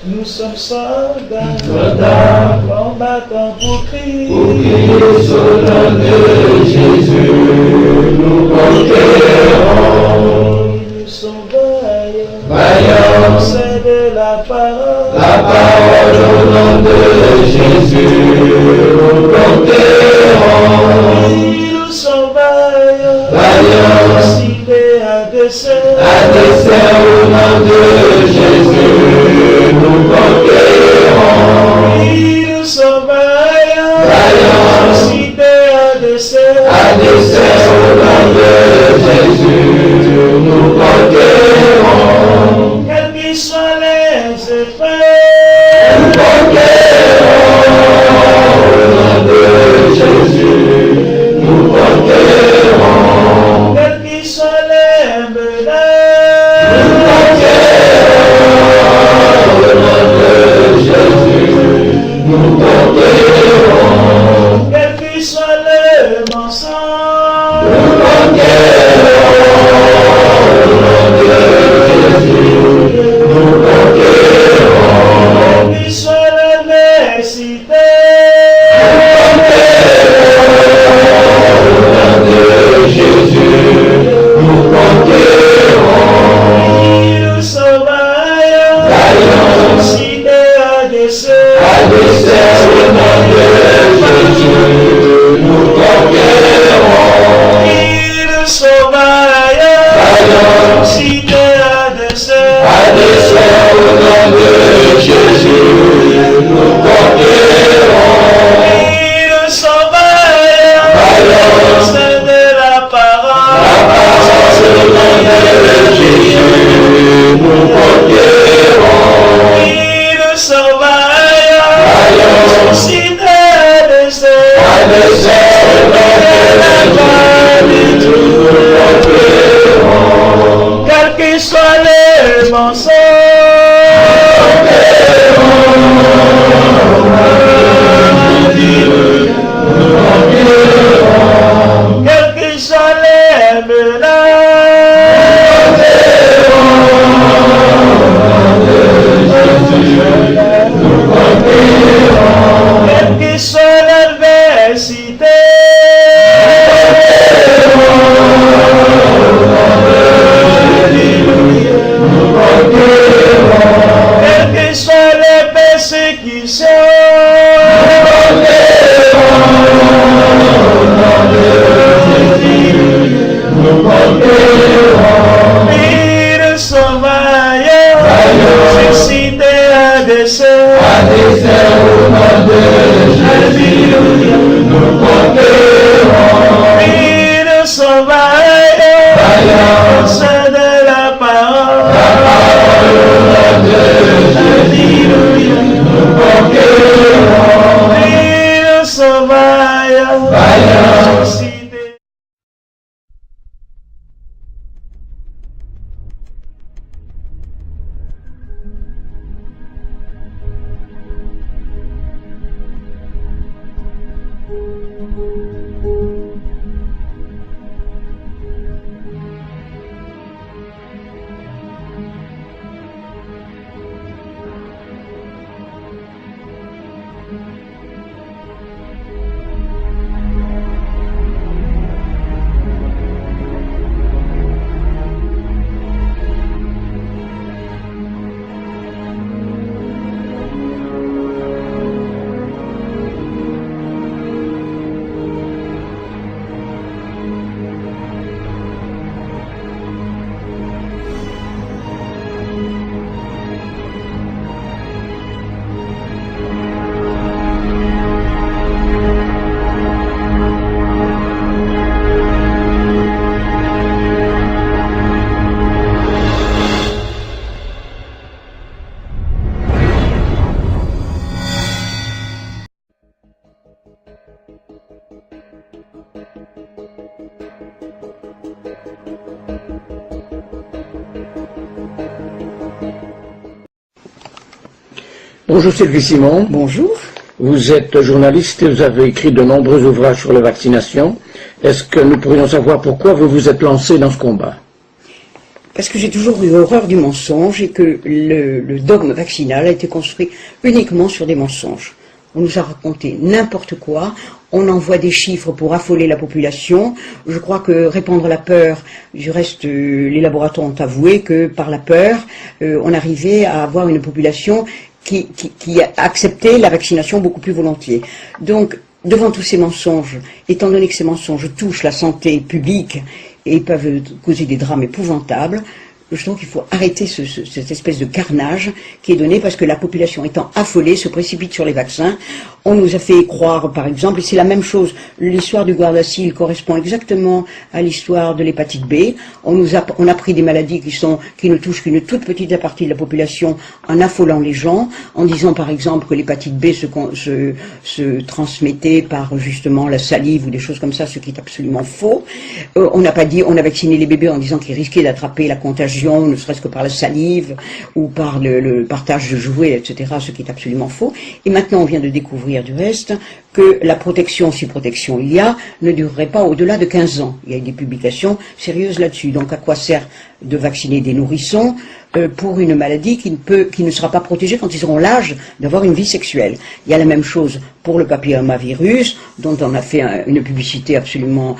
Nous sommes soldats, combattants pour Christ. Pour Christ, au nom de Jésus, nous conquérons. Nous sommes vaillants, Vaillants, c'est de la parole. la parole au nom de Jésus, nous conquérons. Nous sommes vaillants, Vaillants, cités à dessein. à dessein au nom de Jésus, nous conquérons. Nous sommes vaillants, Vaillants, cités à dessein. à dessein au nom de Jésus, nous conquérons. Quels qu'ils soient les effets, Nous conquérons au nom de Jésus, nous conquérons. quels qu'ils soient les menaces, Nous conquérons au nom de Jésus, nous conquérons. quels qu'ils soient les mensonges, Nous conquérons au nom de Jésus, nous conquérons. quels qu'ils soient l'adversité, Jésus, nous conquérons. nous sommes vaillants, Vaillants, cités à dessein. à dessein au nom de Jésus, nous conquérons. Nous sommes vaillants, Vaillants, cités à dessein. à dessein au nom de Jésus, nous conquérons. Nous sommes vaillants, Vaillants, c'est de la parole. la parole au nom de Jésus, nous conquérons. Nous sommes vaillants, Vaillants, cités à dessein. à dessein au nom de Jésus, nous conquérons. Quels qu'ils soient les mensonges, quels qu'ils soient les menaces, quels qu'ils soient l'adversité, quelles qu'ils soient les persécutions, Nous conquérons. nous sommes vaillants, cités à dessein. À dessein au nom de Jésus, nous conquérons. Nous sommes vaillants, Vaillants, c'est de la parole. la parole au nom de Jésus, nous conquérons. Nous sommes vaillants, Vaillants, cités. Bonjour Sylvie Simon. Bonjour. Vous êtes journaliste et vous avez écrit de nombreux ouvrages sur la vaccination. Est-ce que nous pourrions savoir pourquoi vous vous êtes lancé dans ce combat? Parce que j'ai toujours eu horreur du mensonge et que le dogme vaccinal a été construit uniquement sur des mensonges. On nous a raconté n'importe quoi, on envoie des chiffres pour affoler la population. Je crois que répandre la peur, du reste, les laboratoires ont avoué que par la peur, on arrivait à avoir une population qui acceptait la vaccination beaucoup plus volontiers. Donc, devant tous ces mensonges, étant donné que ces mensonges touchent la santé publique et peuvent causer des drames épouvantables, je trouve qu'il faut arrêter cette espèce de carnage qui est donné parce que la population étant affolée se précipite sur les vaccins. On nous a fait croire, par exemple, et c'est la même chose, l'histoire du Gardasil correspond exactement à l'histoire de l'hépatite B. On a pris des maladies qui ne touchent qu'une toute petite partie de la population en affolant les gens, en disant par exemple que l'hépatite B se transmettait par justement la salive ou des choses comme ça, ce qui est absolument faux. On n'a pas dit, on a vacciné les bébés en disant qu'ils risquaient d'attraper la contagion, ne serait-ce que par la salive ou par le partage de jouets, etc., ce qui est absolument faux. Et maintenant on vient de découvrir du reste que la protection, si protection il y a, ne durerait pas au-delà de 15 ans. Il y a des publications sérieuses là-dessus. Donc à quoi sert de vacciner des nourrissons pour une maladie qui ne sera pas protégée quand ils auront l'âge d'avoir une vie sexuelle. Il y a la même chose pour le papillomavirus, dont on a fait une publicité absolument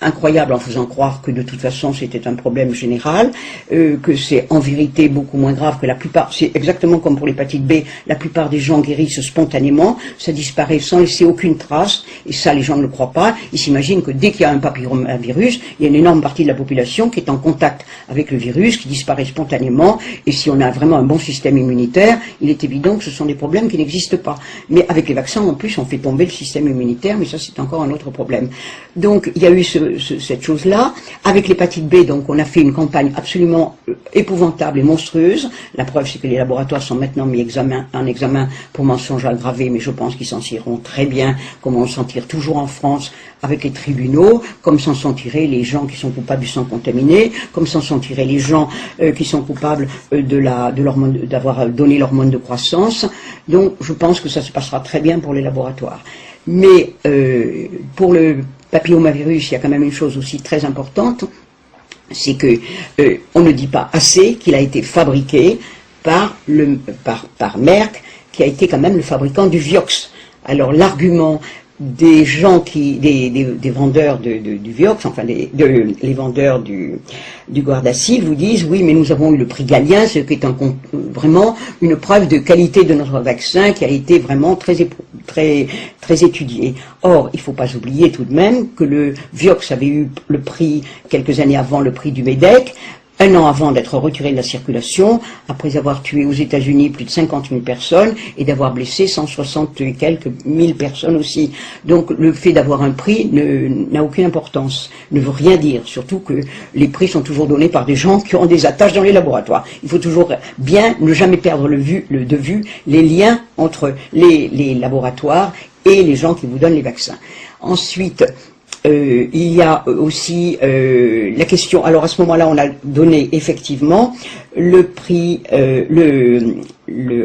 incroyable en faisant croire que de toute façon c'était un problème général, que c'est en vérité beaucoup moins grave que la plupart, c'est exactement comme pour l'hépatite B, la plupart des gens guérissent spontanément, ça disparaît sans laisser aucune trace, et ça les gens ne le croient pas, ils s'imaginent que dès qu'il y a un papillomavirus, il y a une énorme partie de la population qui est en contact avec le virus, qui disparaît spontanément, et si on a vraiment un bon système immunitaire, il est évident que ce sont des problèmes qui n'existent pas. Mais avec les vaccins, en plus, on fait tomber le système immunitaire, mais ça c'est encore un autre problème. Donc il y a eu cette chose-là. Avec l'hépatite B, donc on a fait une campagne absolument épouvantable et monstrueuse. La preuve, c'est que les laboratoires sont maintenant mis en examen pour mensonges aggravés, mais je pense qu'ils s'en tireront très bien, comme on s'en tire toujours en France avec les tribunaux, comme s'en sont tirés les gens qui sont coupables du sang contaminé, comme s'en sont tirés les gens qui sont coupables d'avoir donné l'hormone de croissance. Donc je pense que ça se passera très bien pour les laboratoires. Mais pour le papillomavirus, il y a quand même une chose aussi très importante, c'est que on ne dit pas assez qu'il a été fabriqué par Merck, qui a été quand même le fabricant du Vioxx. Alors l'argument des gens des vendeurs du Vioxx, enfin les vendeurs du Gardasil vous disent oui, mais nous avons eu le prix Galien, ce qui est vraiment une preuve de qualité de notre vaccin qui a été vraiment très étudié. Or, il ne faut pas oublier tout de même que le Vioxx avait eu le prix quelques années avant le prix du Médec, un an avant d'être retiré de la circulation, après avoir tué aux États-Unis plus de 50 000 personnes et d'avoir blessé 160 et quelques mille personnes aussi. Donc le fait d'avoir un prix n'a aucune importance, ne veut rien dire, surtout que les prix sont toujours donnés par des gens qui ont des attaches dans les laboratoires. Il faut toujours bien ne jamais perdre de vue les liens entre les laboratoires et les gens qui vous donnent les vaccins. Ensuite, il y a aussi la question, alors à ce moment-là on a donné effectivement le prix,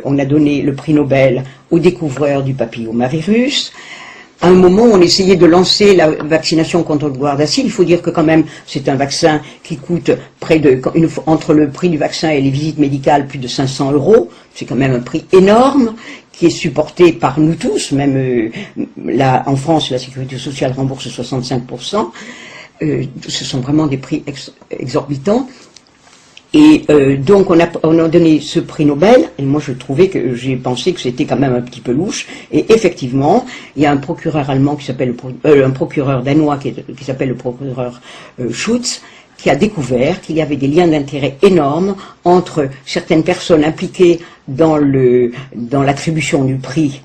on a donné le prix Nobel aux découvreurs du papillomavirus. À un moment, on essayait de lancer la vaccination contre le Gardasil. Il faut dire que quand même, c'est un vaccin qui coûte entre le prix du vaccin et les visites médicales, plus de 500 €. C'est quand même un prix énorme qui est supporté par nous tous. Même là, en France, la sécurité sociale rembourse 65%. Ce sont vraiment des prix exorbitants. Et donc on a donné ce prix Nobel, et moi j'ai pensé que c'était quand même un petit peu louche, et effectivement, il y a un procureur allemand qui s'appelle, un procureur danois qui s'appelle le procureur Schutz, qui a découvert qu'il y avait des liens d'intérêt énormes entre certaines personnes impliquées dans l'attribution du prix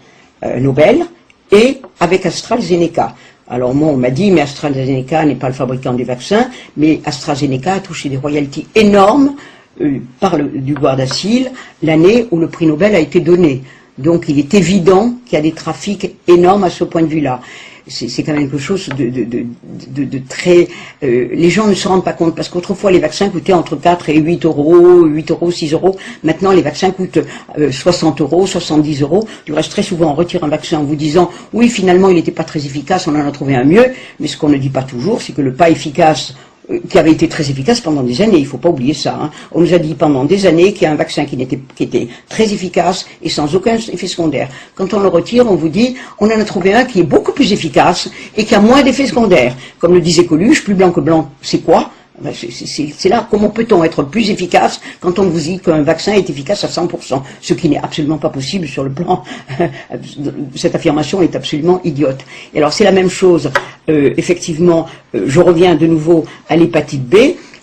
Nobel et avec AstraZeneca. Alors moi on m'a dit mais AstraZeneca n'est pas le fabricant du vaccin, mais AstraZeneca a touché des royalties énormes du Gardasil l'année où le prix Nobel a été donné. Donc il est évident qu'il y a des trafics énormes à ce point de vue-là. C'est quand même quelque chose de très... les gens ne se rendent pas compte, parce qu'autrefois les vaccins coûtaient entre 4 et 8 €, 8 €, 6 €. Maintenant les vaccins coûtent 60 €, 70 €. Du reste, très souvent on retire un vaccin en vous disant oui finalement il n'était pas très efficace, on en a trouvé un mieux, mais ce qu'on ne dit pas toujours, c'est que le pas efficace qui avait été très efficace pendant des années, il ne faut pas oublier ça. Hein. On nous a dit pendant des années qu'il y a un vaccin qui était très efficace et sans aucun effet secondaire. Quand on le retire, on vous dit, on en a trouvé un qui est beaucoup plus efficace et qui a moins d'effets secondaires. Comme le disait Coluche, plus blanc que blanc, c'est quoi? C'est là, comment peut-on être plus efficace quand on vous dit qu'un vaccin est efficace à 100%, ce qui n'est absolument pas possible sur le plan, cette affirmation est absolument idiote. Et alors c'est la même chose, effectivement, je reviens de nouveau à l'hépatite B,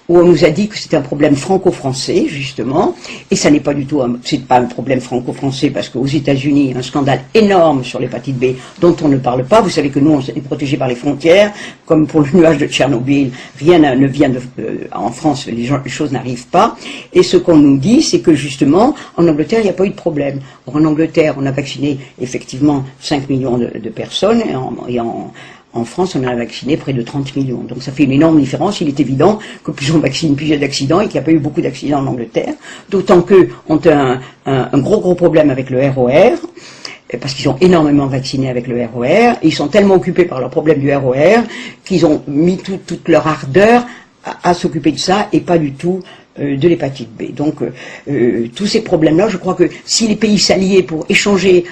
où on nous a dit que c'était un problème franco-français, justement, et ça n'est pas du tout, c'est pas un problème franco-français, parce qu'aux États-Unis, il y a un scandale énorme sur l'hépatite B, dont on ne parle pas. Vous savez que nous, on est protégés par les frontières, comme pour le nuage de Tchernobyl, rien ne vient en France, les choses n'arrivent pas, et ce qu'on nous dit, c'est que justement, en Angleterre, il n'y a pas eu de problème. Or, en Angleterre, on a vacciné, effectivement, 5 millions de personnes, en France, on a vacciné près de 30 millions. Donc ça fait une énorme différence. Il est évident que plus on vaccine, plus il y a d'accidents et qu'il n'y a pas eu beaucoup d'accidents en Angleterre. D'autant qu'eux ont un gros problème avec le ROR, parce qu'ils ont énormément vacciné avec le ROR. Et ils sont tellement occupés par leur problème du ROR qu'ils ont mis toute leur ardeur à s'occuper de ça et pas du tout de l'hépatite B. Donc tous ces problèmes-là, je crois que si les pays s'alliaient pour échanger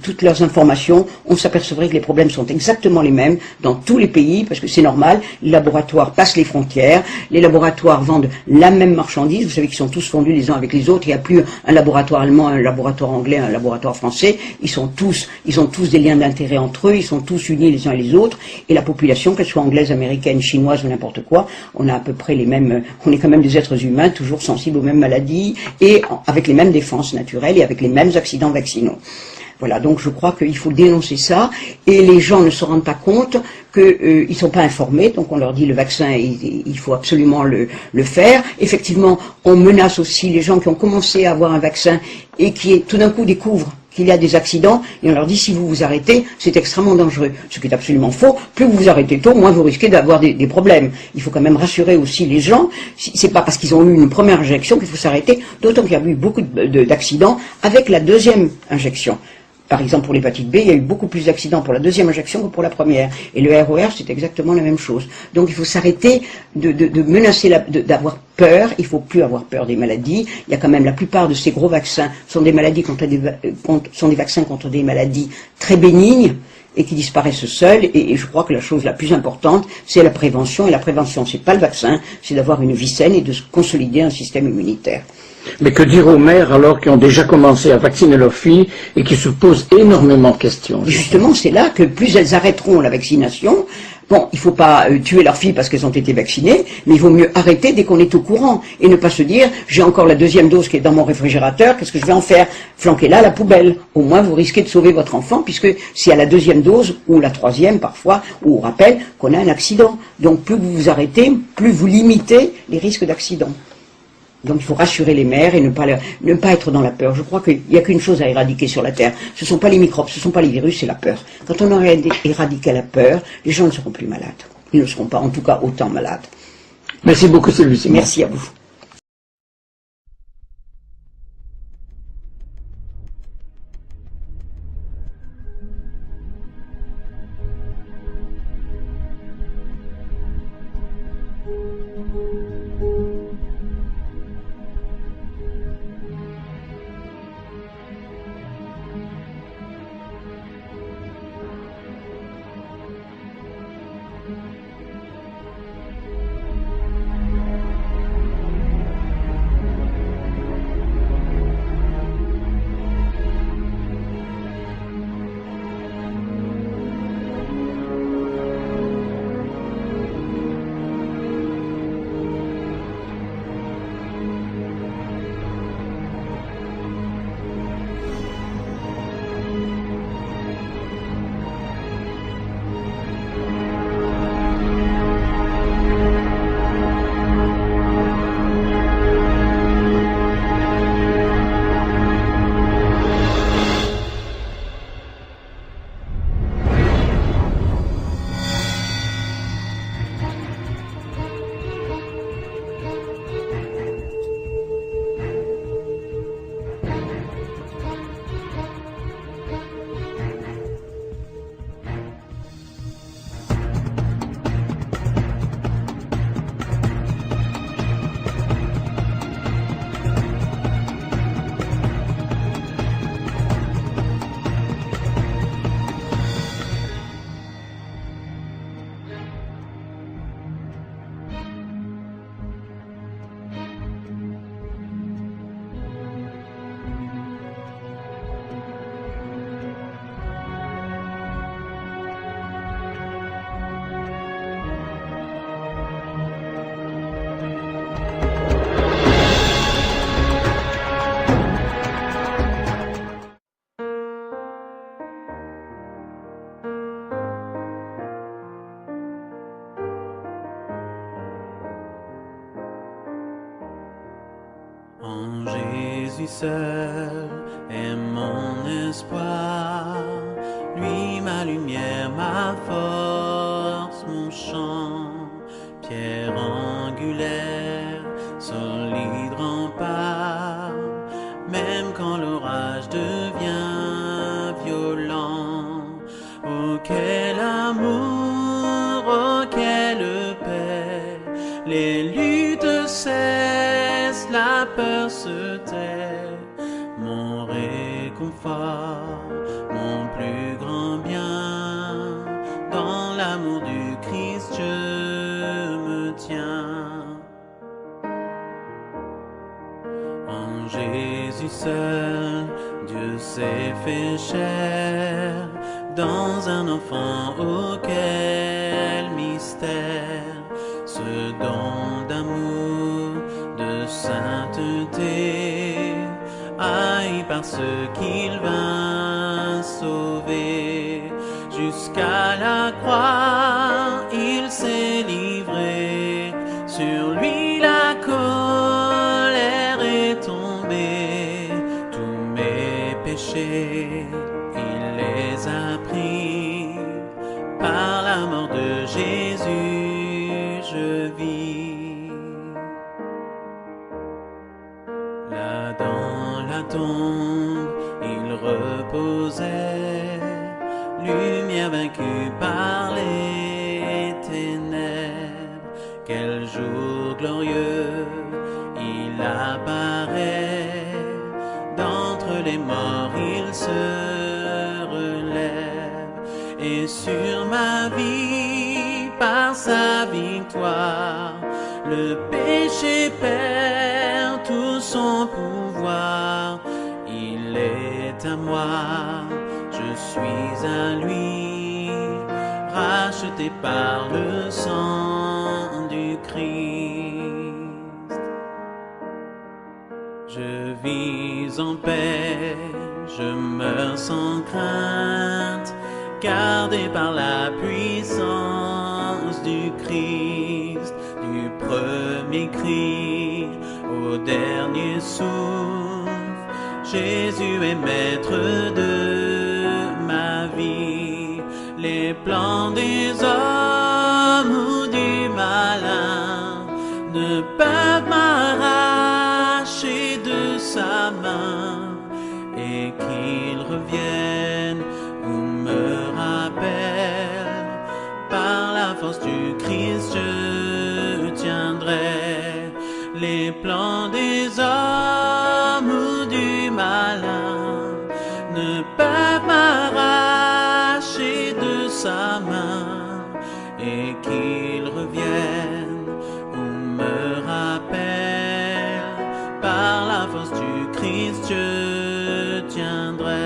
toutes leurs informations, on s'apercevrait que les problèmes sont exactement les mêmes dans tous les pays, parce que c'est normal, les laboratoires passent les frontières, les laboratoires vendent la même marchandise, vous savez qu'ils sont tous fondus les uns avec les autres, il n'y a plus un laboratoire allemand, un laboratoire anglais, un laboratoire français, ils ont tous des liens d'intérêt entre eux, ils sont tous unis les uns et les autres, et la population, qu'elle soit anglaise, américaine, chinoise ou n'importe quoi, on a à peu près les mêmes, on est quand même des êtres humains, toujours sensibles aux mêmes maladies et avec les mêmes défenses naturelles et avec les mêmes accidents vaccinaux. Voilà, donc je crois qu'il faut dénoncer ça et les gens ne se rendent pas compte qu'ils ne sont pas informés, donc on leur dit le vaccin, il faut absolument le faire. Effectivement, on menace aussi les gens qui ont commencé à avoir un vaccin et qui tout d'un coup découvrent qu'il y a des accidents, et on leur dit si vous vous arrêtez, c'est extrêmement dangereux. Ce qui est absolument faux. Plus vous vous arrêtez tôt, moins vous risquez d'avoir des problèmes. Il faut quand même rassurer aussi les gens. C'est pas parce qu'ils ont eu une première injection qu'il faut s'arrêter, d'autant qu'il y a eu beaucoup d'accidents avec la deuxième injection. Par exemple, pour l'hépatite B, il y a eu beaucoup plus d'accidents pour la deuxième injection que pour la première. Et le ROR, c'est exactement la même chose. Donc il faut s'arrêter de menacer, d'avoir peur. Il ne faut plus avoir peur des maladies. Il y a quand même la plupart de ces gros vaccins sont des maladies sont des vaccins contre des maladies très bénignes et qui disparaissent seuls. Et je crois que la chose la plus importante, c'est la prévention. Et la prévention, c'est pas le vaccin, c'est d'avoir une vie saine et de consolider un système immunitaire. Mais que dire aux mères alors qui ont déjà commencé à vacciner leurs filles et qui se posent énormément de questions? Justement, c'est là que plus elles arrêteront la vaccination, bon, il ne faut pas tuer leurs filles parce qu'elles ont été vaccinées, mais il vaut mieux arrêter dès qu'on est au courant et ne pas se dire j'ai encore la deuxième dose qui est dans mon réfrigérateur, qu'est-ce que je vais en faire? Flanquez-la à la poubelle. Au moins vous risquez de sauver votre enfant puisque c'est à la deuxième dose ou la troisième parfois, ou on rappelle qu'on a un accident. Donc plus vous vous arrêtez, plus vous limitez les risques d'accident. Donc il faut rassurer les mères et ne pas être dans la peur. Je crois qu'il n'y a qu'une chose à éradiquer sur la Terre. Ce ne sont pas les microbes, ce ne sont pas les virus, c'est la peur. Quand on aura éradiqué la peur, les gens ne seront plus malades. Ils ne seront pas, en tout cas, autant malades. Merci beaucoup, Sylvie Simon. Merci à vous. seul est mon espoir, lui ma lumière, ma force, mon chant, pierre angulaire, solide rempart, même quand l'orage devient violent. Oh quel amour, oh quelle paix, les luttes cessent, la peur se tait, mon réconfort, mon plus grand bien, dans l'amour du Christ je me tiens. En Jésus seul, Dieu s'est fait chair, dans un enfant, oh quel mystère, ce don d'amour, de sainteté, haï par ceux qu'il vint sauver. Jusqu'à la croix, il s'est livré, sur lui la colère est tombée, tous mes péchés, il les a pris, par la mort de Jésus je vis. Là dans la tombe, il reposait, lumière vaincue par les ténèbres. Quel jour glorieux, il apparaît, d'entre les morts il se relève, et sur ma vie, par sa victoire, le péché perd tout son pouvoir. Il est à moi, je suis à lui, racheté par le sang du Christ. Je vis en paix, je meurs sans crainte, gardé par la puissance du Christ, du premier cri au dernier souffle. Jésus est maître de ma vie. Les plans des hommes ou du malin ne peuvent m'arracher de sa main, et qu'il revienne ou me rappelle, par la force du Christ je tiendrai. Les plans des hommes ou du malin ne peuvent m'arracher de sa main, et qu'il revienne ou me rappelle, par la force du Christ je tiendrai.